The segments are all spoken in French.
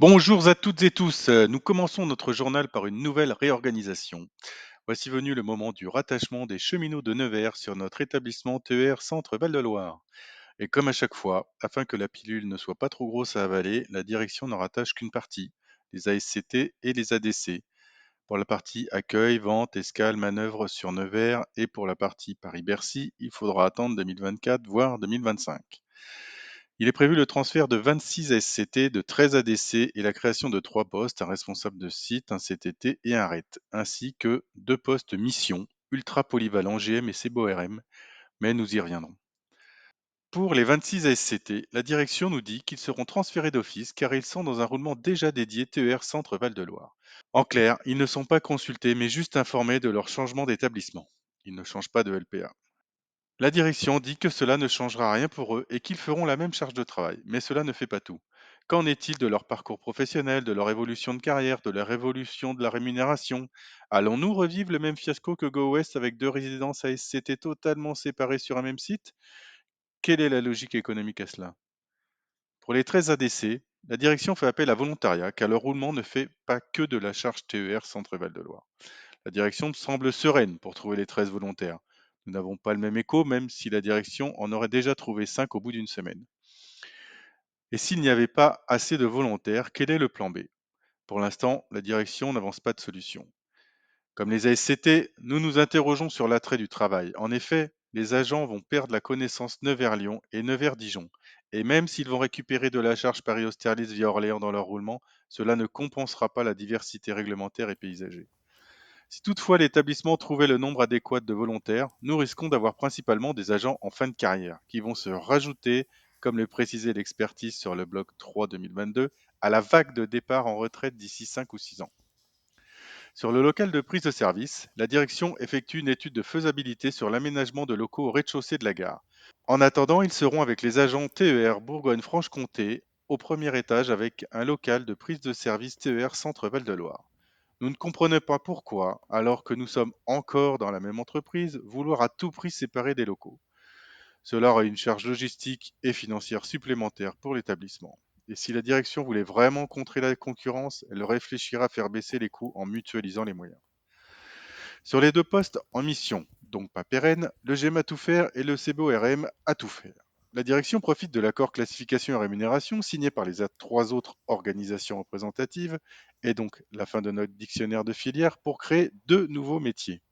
Bonjour à toutes et tous. Nous commençons notre journal par une nouvelle réorganisation. Voici venu le moment du rattachement des cheminots de Nevers sur notre établissement TER Centre Val-de-Loire. Et comme à chaque fois, afin que la pilule ne soit pas trop grosse à avaler, la direction n'en rattache qu'une partie, les ASCT et les ADC. Pour la partie accueil, vente, escale, manœuvre sur Nevers et pour la partie Paris-Bercy, il faudra attendre 2024 voire 2025. Il est prévu le transfert de 26 SCT, de 13 ADC et la création de 3 postes, un responsable de site, un CTT et un RET, ainsi que 2 postes mission, ultra polyvalents GM et CBORM, mais nous y reviendrons. Pour les 26 SCT, la direction nous dit qu'ils seront transférés d'office car ils sont dans un roulement déjà dédié TER Centre Val-de-Loire. En clair, ils ne sont pas consultés mais juste informés de leur changement d'établissement. Ils ne changent pas de LPA. La direction dit que cela ne changera rien pour eux et qu'ils feront la même charge de travail, mais cela ne fait pas tout. Qu'en est-il de leur parcours professionnel, de leur évolution de carrière, de leur évolution de la rémunération? Allons-nous revivre le même fiasco que Go West avec deux résidences ASCT totalement séparées sur un même site? Quelle est la logique économique à cela? Pour les 13 ADC, la direction fait appel à volontariat car le roulement ne fait pas que de la charge TER Centre-Val de Loire. La direction semble sereine pour trouver les 13 volontaires. Nous n'avons pas le même écho, même si la direction en aurait déjà trouvé 5 au bout d'une semaine. Et s'il n'y avait pas assez de volontaires, quel est le plan B? Pour l'instant, la direction n'avance pas de solution. Comme les ASCT, nous nous interrogeons sur l'attrait du travail. En effet, les agents vont perdre la connaissance Nevers-Lyon et Nevers-Dijon. Et même s'ils vont récupérer de la charge Paris-Austerlitz via Orléans dans leur roulement, cela ne compensera pas la diversité réglementaire et paysager. Si toutefois l'établissement trouvait le nombre adéquat de volontaires, nous risquons d'avoir principalement des agents en fin de carrière qui vont se rajouter, comme le précisait l'expertise sur le bloc 3 2022, à la vague de départ en retraite d'ici 5 ou 6 ans. Sur le local de prise de service, la direction effectue une étude de faisabilité sur l'aménagement de locaux au rez-de-chaussée de la gare. En attendant, ils seront avec les agents TER Bourgogne-Franche-Comté au premier étage avec un local de prise de service TER Centre Val-de-Loire. Nous ne comprenons pas pourquoi, alors que nous sommes encore dans la même entreprise, vouloir à tout prix séparer des locaux. Cela aurait une charge logistique et financière supplémentaire pour l'établissement. Et si la direction voulait vraiment contrer la concurrence, elle réfléchira à faire baisser les coûts en mutualisant les moyens. Sur les deux postes en mission, donc pas pérennes, le GEM a tout faire et le CBORM a tout faire. La direction profite de l'accord classification et rémunération signé par les trois autres organisations représentatives, et donc la fin de notre dictionnaire de filière, pour créer deux nouveaux métiers.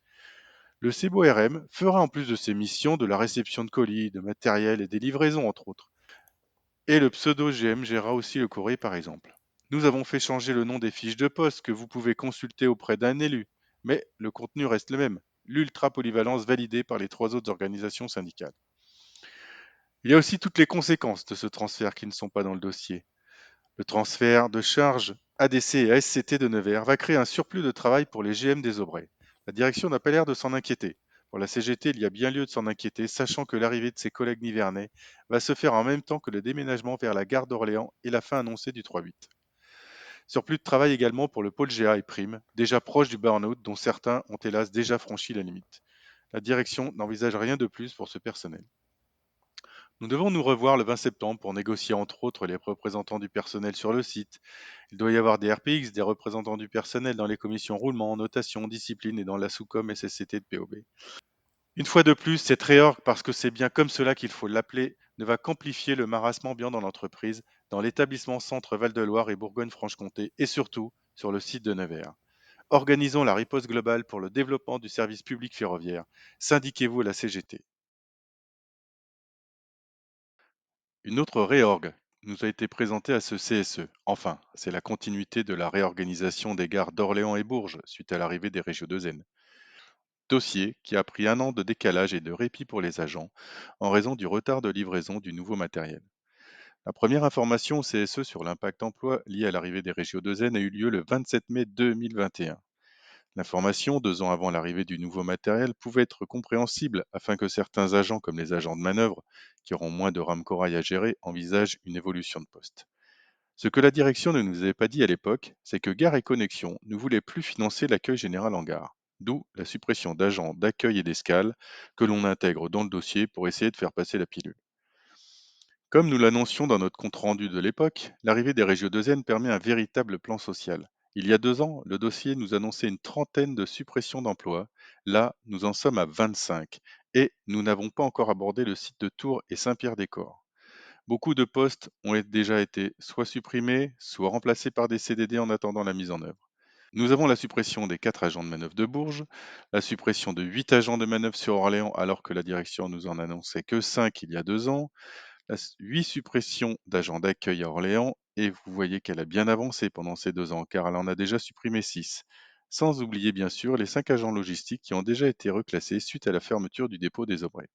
Le CBORM fera en plus de ses missions de la réception de colis, de matériel et des livraisons entre autres. Et le pseudo-GM gérera aussi le courrier par exemple. Nous avons fait changer le nom des fiches de poste que vous pouvez consulter auprès d'un élu, mais le contenu reste le même, l'ultra polyvalence validée par les trois autres organisations syndicales. Il y a aussi toutes les conséquences de ce transfert qui ne sont pas dans le dossier. Le transfert de charges ADC et ASCT de Nevers va créer un surplus de travail pour les GM des Aubrais. La direction n'a pas l'air de s'en inquiéter. Pour la CGT, il y a bien lieu de s'en inquiéter, sachant que l'arrivée de ses collègues nivernais va se faire en même temps que le déménagement vers la gare d'Orléans et la fin annoncée du 3-8. Surplus de travail également pour le pôle GA et Prime, déjà proche du burn-out dont certains ont hélas déjà franchi la limite. La direction n'envisage rien de plus pour ce personnel. Nous devons nous revoir le 20 septembre pour négocier entre autres les représentants du personnel sur le site. Il doit y avoir des RPX, des représentants du personnel dans les commissions roulement, notation, discipline et dans la sous-com SSCT de POB. Une fois de plus, cette réorg, parce que c'est bien comme cela qu'il faut l'appeler, ne va qu'amplifier le marasme ambiant dans l'entreprise, dans l'établissement centre Val-de-Loire et Bourgogne-Franche-Comté et surtout sur le site de Nevers. Organisons la riposte globale pour le développement du service public ferroviaire. Syndiquez-vous à la CGT. Une autre réorg nous a été présentée à ce CSE. Enfin, c'est la continuité de la réorganisation des gares d'Orléans et Bourges suite à l'arrivée des régios de Zen. Dossier qui a pris un an de décalage et de répit pour les agents en raison du retard de livraison du nouveau matériel. La première information au CSE sur l'impact emploi lié à l'arrivée des régios de Zen a eu lieu le 27 mai 2021. L'information, 2 ans avant l'arrivée du nouveau matériel, pouvait être compréhensible afin que certains agents, comme les agents de manœuvre, qui auront moins de rames corail à gérer, envisagent une évolution de poste. Ce que la direction ne nous avait pas dit à l'époque, c'est que Gare et Connexion ne voulait plus financer l'accueil général en gare, d'où la suppression d'agents d'accueil et d'escale que l'on intègre dans le dossier pour essayer de faire passer la pilule. Comme nous l'annoncions dans notre compte-rendu de l'époque, l'arrivée des régions 2N permet un véritable plan social. Il y a 2 ans, le dossier nous annonçait une trentaine de suppressions d'emplois. Là, nous en sommes à 25. Et nous n'avons pas encore abordé le site de Tours et Saint-Pierre-des-Corps. Beaucoup de postes déjà été soit supprimés, soit remplacés par des CDD en attendant la mise en œuvre. Nous avons la suppression des 4 agents de manœuvre de Bourges, la suppression de 8 agents de manœuvre sur Orléans alors que la direction nous en annonçait que 5 il y a 2 ans, 8 suppressions d'agents d'accueil à Orléans, et vous voyez qu'elle a bien avancé pendant ces 2 ans, car elle en a déjà supprimé 6. Sans oublier bien sûr les 5 agents logistiques qui ont déjà été reclassés suite à la fermeture du dépôt des Aubrais.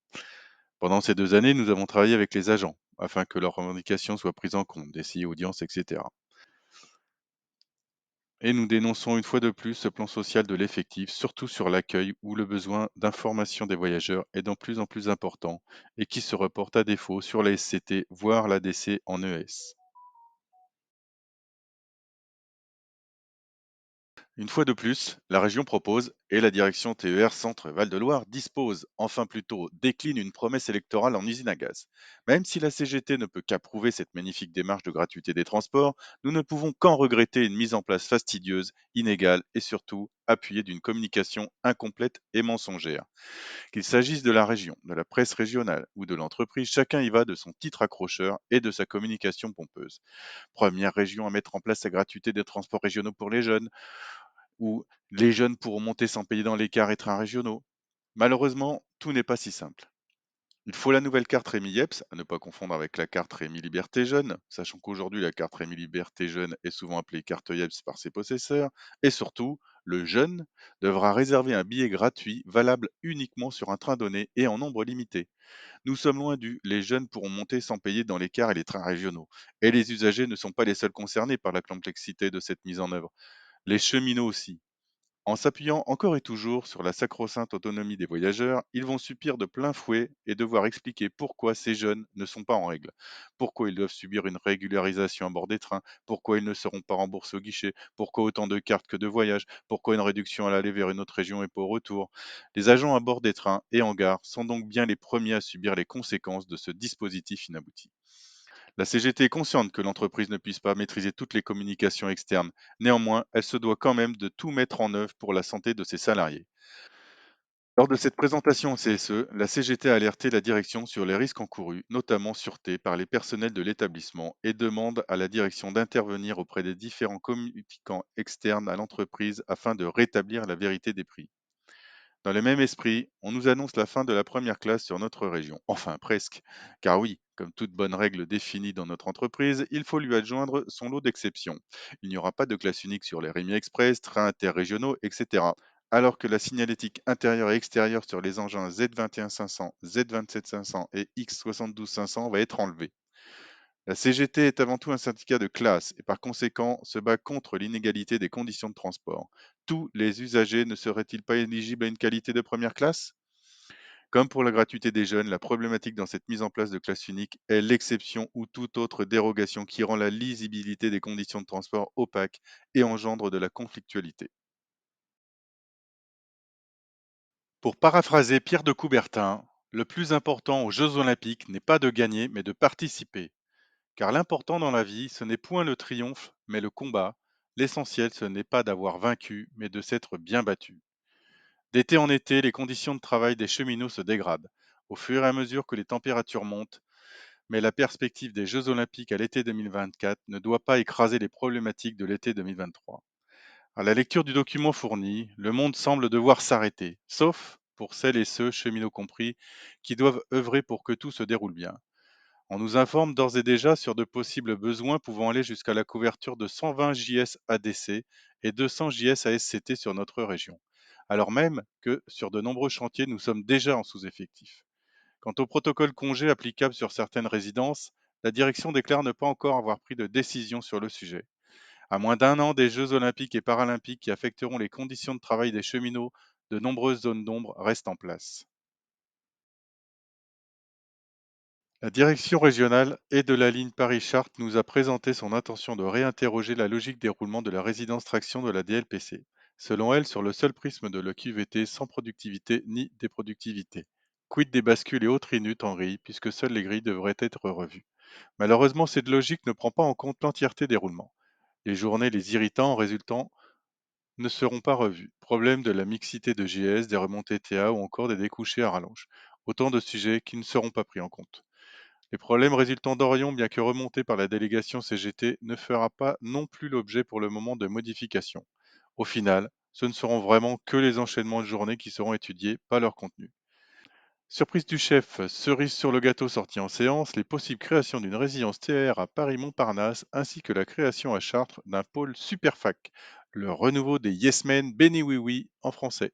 Pendant ces 2 années, nous avons travaillé avec les agents, afin que leurs revendications soient prises en compte, des audiences, etc. Et nous dénonçons une fois de plus ce plan social de l'effectif, surtout sur l'accueil où le besoin d'information des voyageurs est de plus en plus important et qui se reporte à défaut sur la SCT, voire l'ADC en ES. Une fois de plus, la région propose et la direction TER Centre Val-de-Loire dispose, enfin plutôt décline une promesse électorale en usine à gaz. Même si la CGT ne peut qu'approuver cette magnifique démarche de gratuité des transports, nous ne pouvons qu'en regretter une mise en place fastidieuse, inégale et surtout appuyée d'une communication incomplète et mensongère. Qu'il s'agisse de la région, de la presse régionale ou de l'entreprise, chacun y va de son titre accrocheur et de sa communication pompeuse. Première région à mettre en place la gratuité des transports régionaux pour les jeunes, où les jeunes pourront monter sans payer dans les cars et trains régionaux. Malheureusement, tout n'est pas si simple. Il faut la nouvelle carte Rémi Yeps, à ne pas confondre avec la carte Rémi Liberté Jeune, sachant qu'aujourd'hui la carte Rémi Liberté Jeune est souvent appelée carte Yeps par ses possesseurs. Et surtout, le jeune devra réserver un billet gratuit valable uniquement sur un train donné et en nombre limité. Nous sommes loin du les jeunes pourront monter sans payer dans les cars et les trains régionaux. Et les usagers ne sont pas les seuls concernés par la complexité de cette mise en œuvre. Les cheminots aussi. En s'appuyant encore et toujours sur la sacro-sainte autonomie des voyageurs, ils vont subir de plein fouet et devoir expliquer pourquoi ces jeunes ne sont pas en règle, pourquoi ils doivent subir une régularisation à bord des trains, pourquoi ils ne seront pas remboursés au guichet, pourquoi autant de cartes que de voyages, pourquoi une réduction à l'aller vers une autre région et pas au retour. Les agents à bord des trains et en gare sont donc bien les premiers à subir les conséquences de ce dispositif inabouti. La CGT est consciente que l'entreprise ne puisse pas maîtriser toutes les communications externes. Néanmoins, elle se doit quand même de tout mettre en œuvre pour la santé de ses salariés. Lors de cette présentation au CSE, la CGT a alerté la direction sur les risques encourus, notamment sûreté, par les personnels de l'établissement et demande à la direction d'intervenir auprès des différents communicants externes à l'entreprise afin de rétablir la vérité des prix. Dans le même esprit, on nous annonce la fin de la première classe sur notre région. Enfin, presque. Car oui, comme toute bonne règle définie dans notre entreprise, il faut lui adjoindre son lot d'exceptions. Il n'y aura pas de classe unique sur les Rémi Express, trains interrégionaux, etc. Alors que la signalétique intérieure et extérieure sur les engins Z21500, Z27500 et X72500 va être enlevée. La CGT est avant tout un syndicat de classe et par conséquent se bat contre l'inégalité des conditions de transport. Tous les usagers ne seraient-ils pas éligibles à une qualité de première classe? Comme pour la gratuité des jeunes, la problématique dans cette mise en place de classe unique est l'exception ou toute autre dérogation qui rend la lisibilité des conditions de transport opaque et engendre de la conflictualité. Pour paraphraser Pierre de Coubertin, le plus important aux Jeux olympiques n'est pas de gagner mais de participer. Car l'important dans la vie, ce n'est point le triomphe, mais le combat. L'essentiel, ce n'est pas d'avoir vaincu, mais de s'être bien battu. D'été en été, les conditions de travail des cheminots se dégradent, au fur et à mesure que les températures montent, mais la perspective des Jeux olympiques à l'été 2024 ne doit pas écraser les problématiques de l'été 2023. À la lecture du document fourni, le monde semble devoir s'arrêter, sauf pour celles et ceux, cheminots compris, qui doivent œuvrer pour que tout se déroule bien. On nous informe d'ores et déjà sur de possibles besoins pouvant aller jusqu'à la couverture de 120 JS ADC et 200 JS ASCT sur notre région, alors même que sur de nombreux chantiers, nous sommes déjà en sous-effectif. Quant au protocole congé applicable sur certaines résidences, la direction déclare ne pas encore avoir pris de décision sur le sujet. À moins d'un an des Jeux olympiques et paralympiques qui affecteront les conditions de travail des cheminots, de nombreuses zones d'ombre restent en place. La direction régionale et de la ligne Paris-Chartres nous a présenté son intention de réinterroger la logique des roulements de la résidence traction de la DLPC. Selon elle, sur le seul prisme de la QVT sans productivité ni déproductivité. Quid des bascules et autres inut en grille, puisque seules les grilles devraient être revues. Malheureusement, cette logique ne prend pas en compte l'entièreté des roulements. Les journées, les irritants résultants ne seront pas revus. Problème de la mixité de JS, des remontées TA ou encore des découchés à rallonge. Autant de sujets qui ne seront pas pris en compte. Les problèmes résultant d'Orion, bien que remontés par la délégation CGT, ne fera pas non plus l'objet pour le moment de modifications. Au final, ce ne seront vraiment que les enchaînements de journées qui seront étudiés, pas leur contenu. Surprise du chef, cerise sur le gâteau sorti en séance, les possibles créations d'une résidence TR à Paris-Montparnasse ainsi que la création à Chartres d'un pôle Superfac, le renouveau des Yes Men Béni Oui Oui en français.